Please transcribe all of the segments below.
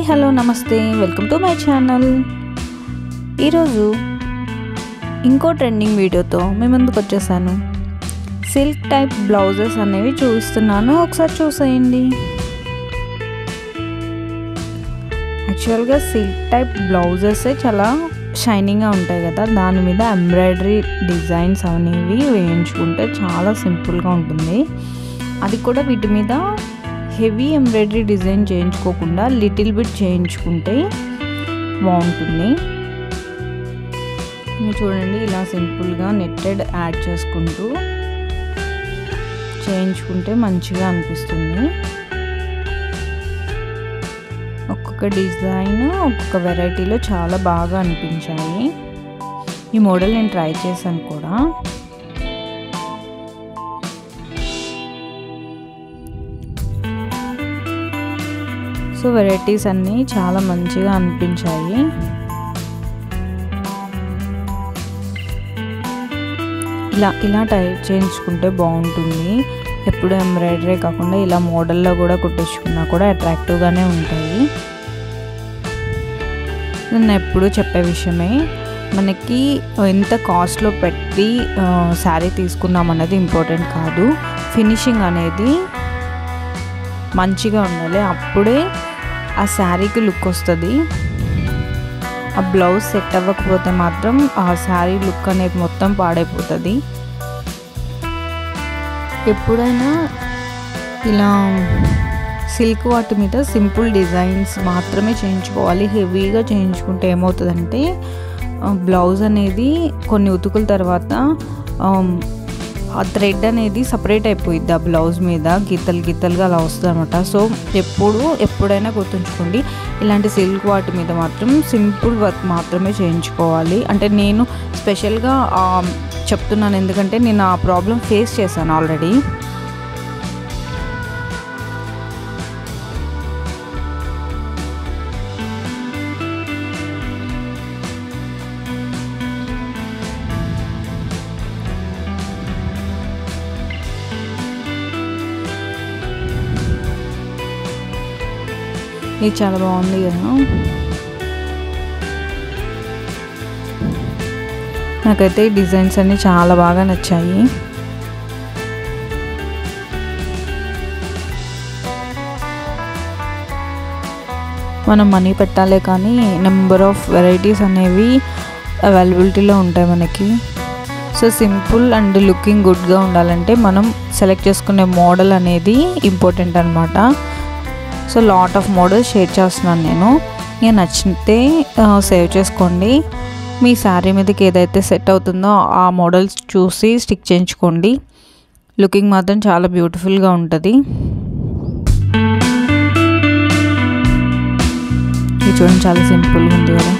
Hello నమస్తే welcome to my channel. ఈరోజు ఇంకో ట్రెండింగ్ వీడియోతో మీ ముందుకు వచ్చేసాను. సిల్క్ టైప్ బ్లౌజెస్ అనేవి చూపిస్తున్నాను, ఒకసారి చూసేయండి. యాక్చువల్గా సిల్క్ టైప్ బ్లౌజెస్ చాలా షైనింగ్గా ఉంటాయి కదా, దాని మీద ఎంబ్రాయిడరీ డిజైన్స్ అనేవి వేయించుకుంటే చాలా సింపుల్గా ఉంటుంది. అది కూడా వీటి మీద హెవీ ఎంబ్రాయిడరీ డిజైన్ చేయించుకోకుండా లిటిల్ బిట్ చేయించుకుంటే బాగుంటుంది. మీరు చూడండి, ఇలా సింపుల్గా నెట్టెడ్ యాడ్ చేసుకుంటూ చేయించుకుంటే మంచిగా అనిపిస్తుంది. ఒక్కొక్క డిజైన్ ఒక్కొక్క వెరైటీలో చాలా బాగా అనిపించాయి. ఈ మోడల్ నేను ట్రై చేశాను కూడా. సో వెరైటీస్ అన్నీ చాలా మంచిగా అనిపించాయి. ఇలా టైప్ చేయించుకుంటే బాగుంటుంది. ఎప్పుడు ఎంబ్రాయిడరీ కాకుండా ఇలా మోడల్లో కూడా కుట్టించుకున్నా కూడా అట్రాక్టివ్గానే ఉంటాయి. నేను ఎప్పుడు చెప్పే విషయమే, మనకి ఎంత కాస్ట్లో పెట్టి శారీ తీసుకున్నాం అనేది ఇంపార్టెంట్ కాదు, ఫినిషింగ్ అనేది మంచిగా ఉండాలి. అప్పుడే ఆ శారీకి లుక్ వస్తుంది. ఆ బ్లౌజ్ సెట్ అవ్వకపోతే మాత్రం ఆ శారీ లుక్ అనేది మొత్తం పాడైపోతుంది. ఎప్పుడైనా ఇలా సిల్క్ వాటి మీద సింపుల్ డిజైన్స్ మాత్రమే చేయించుకోవాలి. హెవీగా చేయించుకుంటే ఏమవుతుందంటే బ్లౌజ్ అనేది కొన్ని ఉతుకుల తర్వాత ఆ థ్రెడ్ అనేది సపరేట్ అయిపోయిద్ది. ఆ బ్లౌజ్ మీద గిత్తలుగా అలా వస్తుంది అనమాట. సో ఎప్పుడైనా గుర్తుంచుకోండి, ఇలాంటి సిల్క్ వాటి మీద మాత్రం సింపుల్ వర్క్ మాత్రమే చేయించుకోవాలి. అంటే నేను స్పెషల్గా చెప్తున్నాను, ఎందుకంటే నేను ఆ ప్రాబ్లం ఫేస్ చేశాను ఆల్రెడీ. ఇది చాలా బాగుంది కదా. నాకైతే ఈ డిజైన్స్ అన్నీ చాలా బాగా నచ్చాయి. మనం మనీ పెట్టాలి కానీ నెంబర్ ఆఫ్ వెరైటీస్ అనేవి అవైలబిలిటీలో ఉంటాయి మనకి. సో సింపుల్ అండ్ లుకింగ్ గుడ్గా ఉండాలంటే మనం సెలెక్ట్ చేసుకునే మోడల్ అనేది ఇంపార్టెంట్ అనమాట. So lot of models share చేస్తున్నాను నేను. నేను నచ్చితే సేవ్ చేసుకోండి. మీ శారీ మీదకి ఏదైతే సెట్ అవుతుందో ఆ మోడల్స్ చూసి స్టిక్ చేయించుకోండి. లుకింగ్ మాత్రం చాలా బ్యూటిఫుల్గా ఉంటుంది. ఇది చూడండి, చాలా సింపుల్గా ఉంది కదా.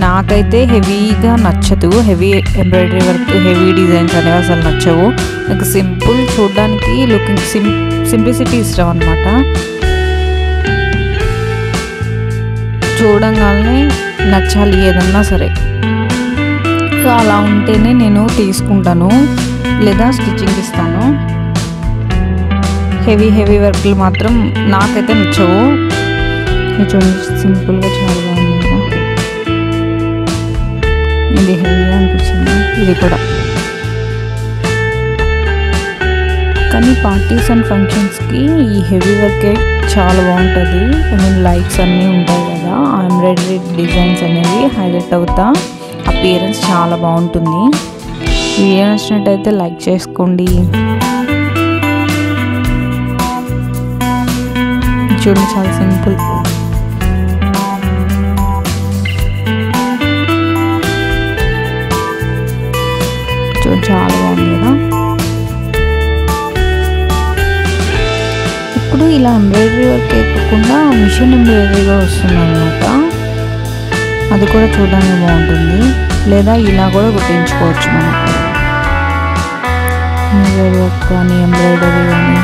నాకైతే హెవీగా నచ్చదు, heavy embroidery work, heavy designs అనేవి అసలు నచ్చవు. నాకు సింపుల్, చూడడానికి లుకింగ్ సింప్లిసిటీ ఇష్టం అనమాట. చూడంగానే నచ్చాలి ఏదన్నా సరే. సో అలా ఉంటేనే నేను తీసుకుంటాను లేదా స్టిచ్చింగ్ ఇస్తాను. హెవీ వర్క్లు మాత్రం నాకైతే నచ్చవు. చూడండి, సింపుల్గా చాలా బాగుంది కదా. ఇది హెవీగా అనిపించింది. ఇది కూడా కానీ పార్టీస్ అండ్ ఫంక్షన్స్కి ఈ హెవీ వర్కే చాలా బాగుంటుంది. లైట్స్ అన్నీ ఉంటాయి కదా, ఆ ఎంబ్రాయిడరీ డిజైన్స్ అనేవి హైలైట్ అవుతా అపియరెన్స్ చాలా బాగుంటుంది. వీడియో నచ్చినట్టయితే లైక్ చేసుకోండి. చూడండి, చాలా సింపుల్. చూడండి, చాలా బాగుంది కదా. ఇప్పుడు ఇలా ఎంబ్రాయిడరీ వర్క్ వేయకుండా మిషన్ ఎంబ్రాయిడరీగా వస్తుంది అనమాట. అది కూడా చూడడానికి బాగుంటుంది. లేదా ఇలా కూడా కుట్టించుకోవచ్చు మనం, ఎంబ్రాయిడరీ వర్క్ కానీ ఎంబ్రాయిడరీ కానీ.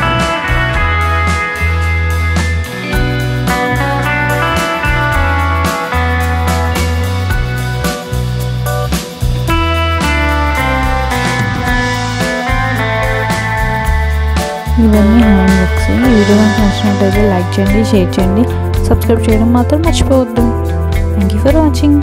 ఇవన్నీ హ్యాండ్ వర్క్స్. ఈ వీడియో నచ్చినట్టయితే లైక్ చేయండి, షేర్ చేయండి, సబ్స్క్రైబ్ చేయడం మాత్రం మర్చిపోవద్దు. Thank you for watching.